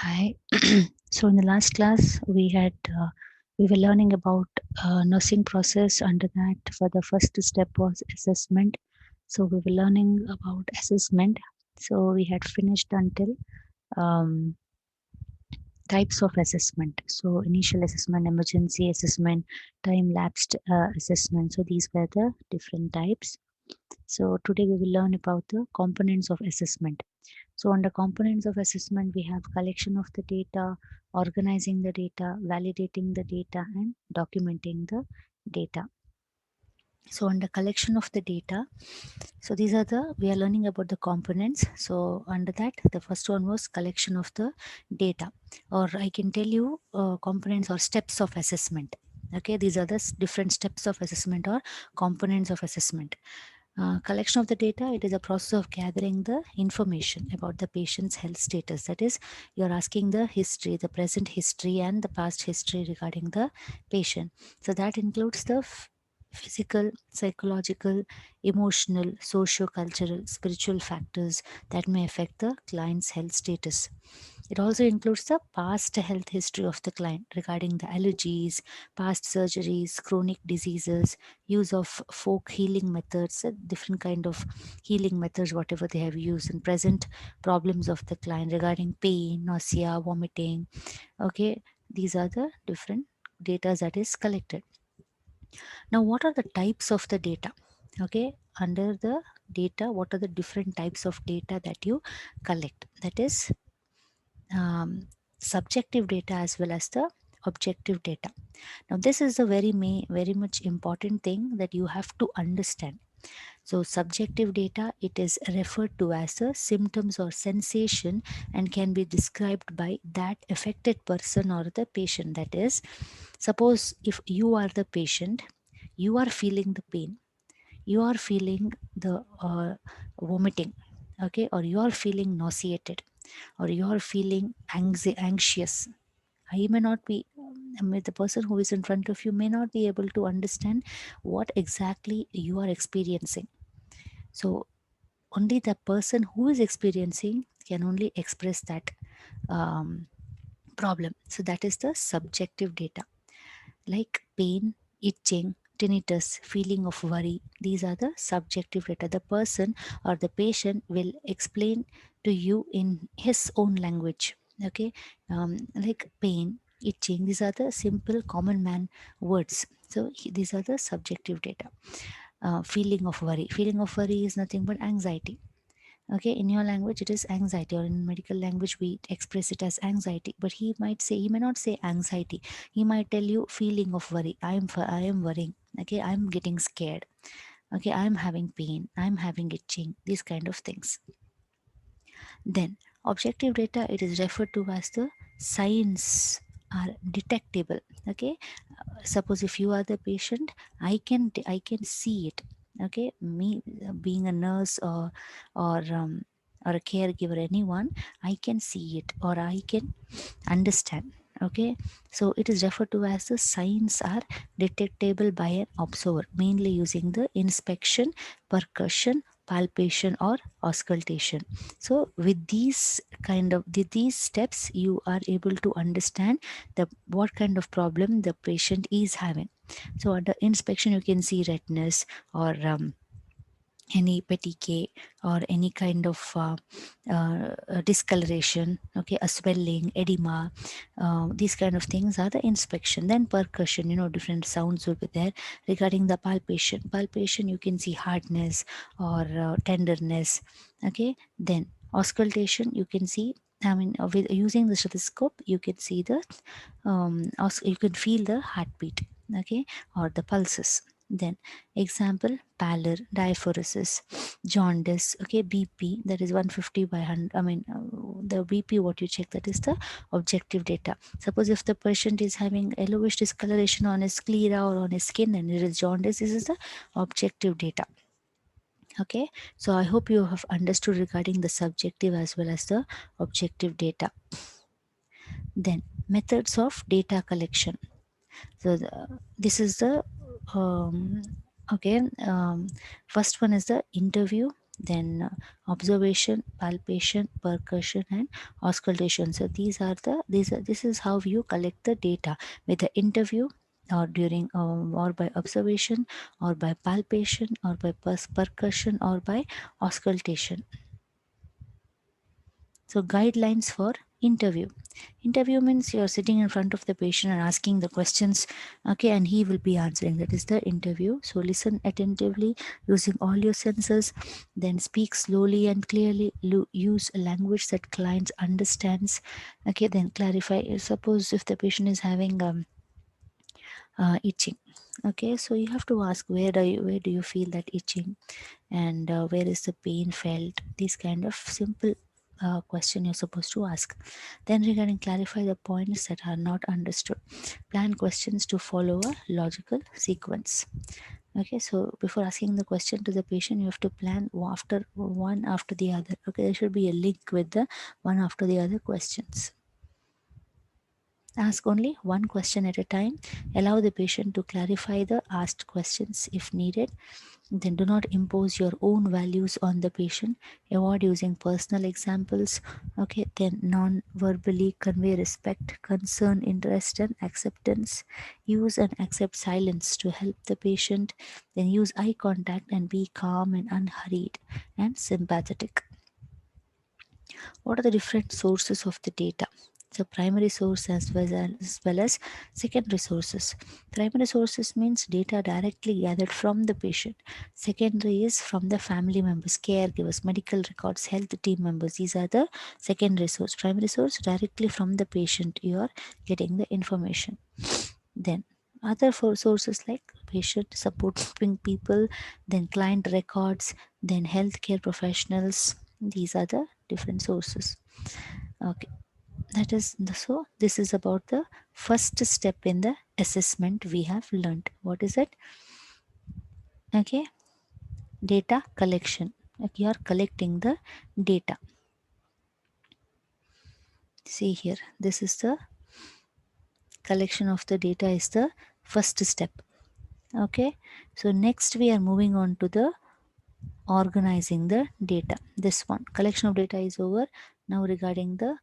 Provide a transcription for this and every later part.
Hi. So in the last class, we were learning about nursing process. Under that, for the first step was assessment. So we were learning about assessment. So we had finished until um, types of assessment. So initial assessment, emergency assessment, time lapsed assessment. So these were the different types. So today we will learn about the components of assessment. So under components of assessment, we have collection of the data, organizing the data, validating the data, and documenting the data. So under collection of the data, so we are learning about the components. So under that, the first one was collection of the data, or I can tell you components or steps of assessment. Okay, these are the different steps of assessment or components of assessment. Collection of the data, it is a process of gathering the information about the patient's health status. That is, you're asking the history, the present history and the past history regarding the patient. So that includes the physical, psychological, emotional, socio-cultural, spiritual factors that may affect the client's health status. It also includes the past health history of the client regarding the allergies, past surgeries, chronic diseases, use of folk healing methods, different kind of healing methods, whatever they have used, and present problems of the client regarding pain, nausea, vomiting. Okay, these are the different data that is collected. Now, what are the types of the data? Okay, under the data, what are the different types of data that you collect? That is subjective data as well as the objective data. Now, this is a very much important thing that you have to understand. So, subjective data, it is referred to as the symptoms or sensation and can be described by that affected person or the patient. That is, suppose if you are the patient, you are feeling the pain, you are feeling the vomiting, okay, or you are feeling nauseated, or you are feeling anxious. I may not be, I mean, the person who is in front of you may not be able to understand what exactly you are experiencing. So, only the person who is experiencing can only express that um, problem. So, that is the subjective data, like pain, itching, tinnitus, feeling of worry. These are the subjective data. The person or the patient will explain to you in his own language. Okay, like pain, itching. These are the simple common man words. So these are the subjective data. Feeling of worry. Feeling of worry is nothing but anxiety. Okay, in your language it is anxiety, or in medical language we express it as anxiety, but he may not say anxiety. He might tell you feeling of worry. I am worrying. Okay, I'm getting scared. Okay, I'm having pain, I'm having itching, these kind of things. Then objective data, it is referred to as the signs are detectable. Okay, suppose if you are the patient, I can see it. Okay, me being a nurse or a caregiver, anyone, I can see it or I can understand. Okay, so it is referred to as the signs are detectable by an observer, mainly using the inspection, percussion, palpation or auscultation. So with these steps, you are able to understand the what kind of problem the patient is having. So under inspection, you can see redness or any petechiae or any kind of discoloration, okay, a swelling, edema, these kind of things are the inspection. Then percussion, different sounds will be there. Regarding the palpation, you can see hardness or tenderness. Okay, then auscultation, you can see, with using the stethoscope, you can see the you can feel the heartbeat, okay, or the pulses. Then example, pallor, diaphoresis, jaundice, okay, BP, that is 150 by 100. The BP, what you check, that is the objective data. Suppose if the patient is having yellowish discoloration on his sclera or on his skin and it is jaundice, this is the objective data. Okay, so I hope you have understood regarding the subjective as well as the objective data. Then methods of data collection. So this is the um, okay. First one is the interview, then observation, palpation, percussion, and auscultation. So this is how you collect the data with the interview, or during or by observation, or by palpation, or by percussion, or by auscultation. So guidelines for interview. Interview means you're sitting in front of the patient and asking the questions, okay, and he will be answering. That is the interview. So listen attentively using all your senses, then speak slowly and clearly. Use a language that clients understands. Okay, then clarify. Suppose if the patient is having itching. Okay, so you have to ask, where do you feel that itching, and where is the pain felt? These kind of simple question you're supposed to ask. Then regarding clarify the points that are not understood. Plan questions to follow a logical sequence. Okay, so before asking the question to the patient, you have to plan after one after the other. Okay, there should be a link with the one after the other questions. Ask only one question at a time. Allow the patient to clarify the asked questions if needed. Then do not impose your own values on the patient. Avoid using personal examples. Okay, then non-verbally convey respect, concern, interest, and acceptance. Use and accept silence to help the patient. Then use eye contact and be calm and unhurried and sympathetic. What are the different sources of the data? So primary source as well as secondary sources. Primary sources means data directly gathered from the patient. Secondary is from the family members, caregivers, medical records, health team members. These are the secondary source. Primary source directly from the patient. You are getting the information. Then other four sources like patient supporting people, then client records, then healthcare professionals. These are the different sources. Okay, that is so this is about the first step in the assessment we have learned. What is it? Okay, data collection. Okay, you are collecting the data. See here, this is the collection of the data is the first step. Okay, so next we are moving on to the organizing the data. This one collection of data is over. Now regarding the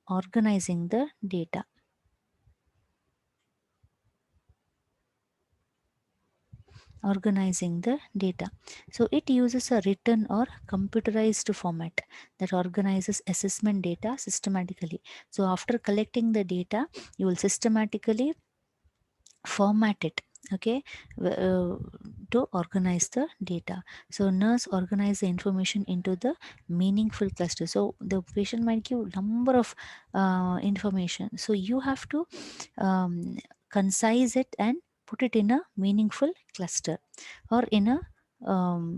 organizing the data. Organizing the data. So it uses a written or computerized format that organizes assessment data systematically. So after collecting the data, you will systematically format it. Okay, to organize the data. So nurse organize the information into the meaningful cluster. So the patient might give number of information, so you have to concise it and put it in a meaningful cluster or in a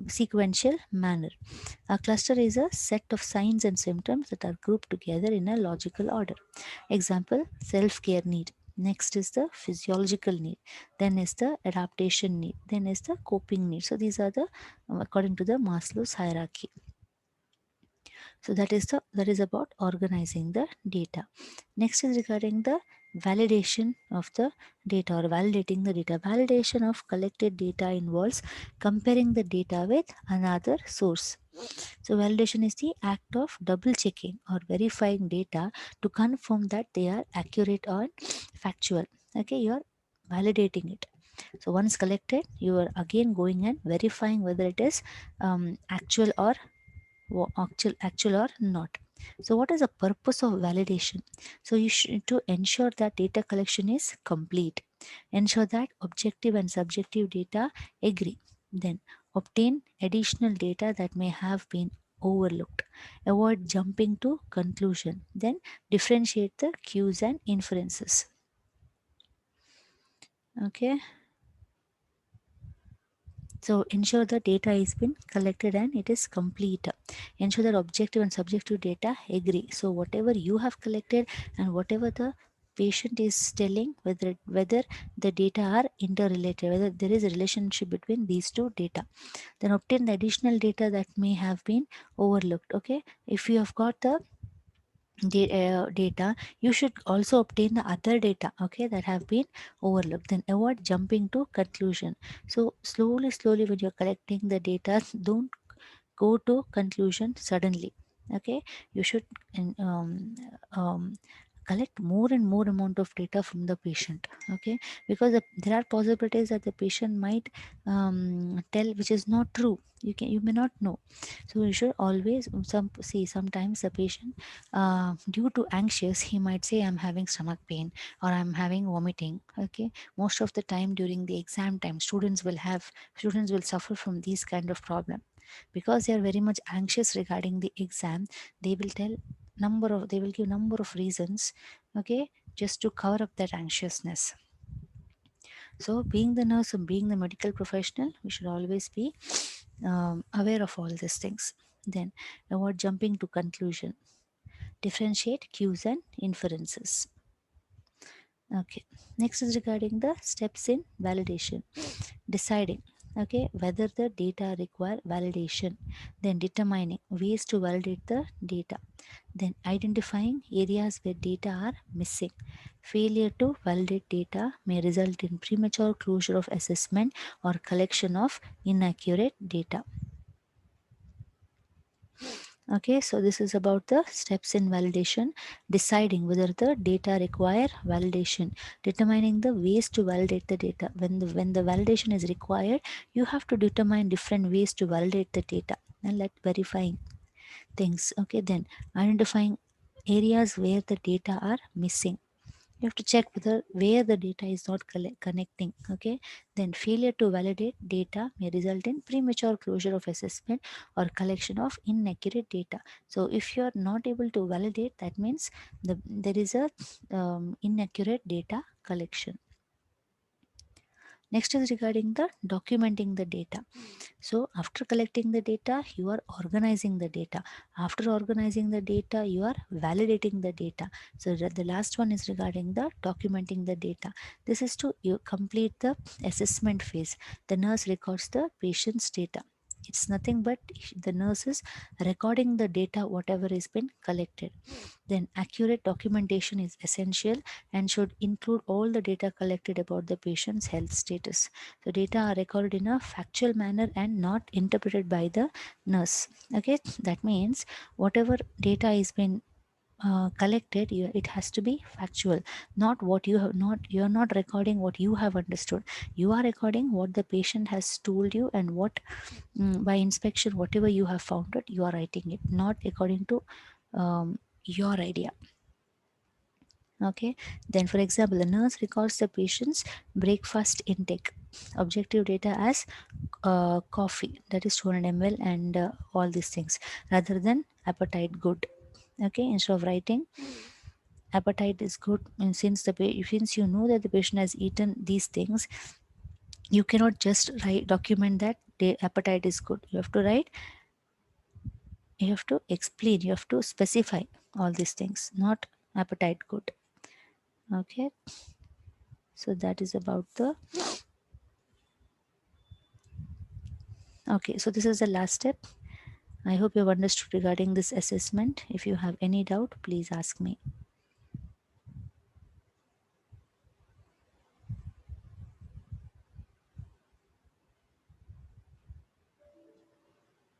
sequential manner. A cluster is a set of signs and symptoms that are grouped together in a logical order. Example, self-care need. Next is the physiological need. Then is the adaptation need. Then is the coping need. So these are the according to the Maslow's hierarchy. So that is about organizing the data. Next is regarding the validation of the data or validating the data. Validation of collected data involves comparing the data with another source. So validation is the act of double checking or verifying data to confirm that they are accurate or factual. Okay, you are validating it. So once collected, you are again going and verifying whether it is actual or actual or not. So what is the purpose of validation? So you should to ensure that data collection is complete, ensure that objective and subjective data agree, then obtain additional data that may have been overlooked, avoid jumping to conclusion, then differentiate the cues and inferences. Okay, so ensure the data has been collected and it is complete. Ensure that objective and subjective data agree. So whatever you have collected and whatever the patient is telling, whether the data are interrelated, whether there is a relationship between these two data. Then obtain the additional data that may have been overlooked. Okay, if you have got the data, you should also obtain the other data, okay, that have been overlooked. Then avoid jumping to conclusion. So slowly when you're collecting the data, don't go to conclusion suddenly. Okay, you should um, collect more and more amount of data from the patient. Okay, because there are possibilities that the patient might tell which is not true. You may not know. So you should always sometimes the patient, due to anxious, he might say I'm having stomach pain or I'm having vomiting. Okay, most of the time during the exam time, students will suffer from these kind of problem because they are very much anxious regarding the exam. They will give number of reasons, okay, just to cover up that anxiousness. So being the nurse and being the medical professional, we should always be aware of all these things. Then avoid jumping to conclusion. Differentiate cues and inferences. Okay, next is regarding the steps in validation. Deciding, okay, whether the data require validation, then determining ways to validate the data, then identifying areas where data are missing. Failure to validate data may result in premature closure of assessment or collection of inaccurate data. Okay, so this is about the steps in validation. Deciding whether the data require validation, determining the ways to validate the data. When the validation is required, you have to determine different ways to validate the data, and let verifying things. Okay, then identifying areas where the data are missing. You have to check whether where the data is not connecting. Okay, then failure to validate data may result in premature closure of assessment or collection of inaccurate data. So if you are not able to validate, that means there is a inaccurate data collection. Next is regarding the documenting the data. So after collecting the data, you are organizing the data. After organizing the data, you are validating the data. So the last one is regarding the documenting the data. This is to you complete the assessment phase. The nurse records the patient's data. It's nothing but the nurse is recording the data, whatever has been collected. Then accurate documentation is essential and should include all the data collected about the patient's health status. So data are recorded in a factual manner and not interpreted by the nurse. Okay, that means whatever data is been collected, it has to be factual, not what you have not you're not recording what you have understood. You are recording what the patient has told you, and what by inspection whatever you have found it, you are writing it, not according to your idea. Okay, then for example, the nurse records the patient's breakfast intake, objective data as coffee, that is 200 ml, and all these things, rather than appetite good. Okay, instead of writing appetite is good, and since you know that the patient has eaten these things, you cannot just write document that the appetite is good. You have to write, you have to explain, you have to specify all these things, not appetite good. Okay, so that is about the okay, so this is the last step. I hope you have understood regarding this assessment. If you have any doubt, please ask me.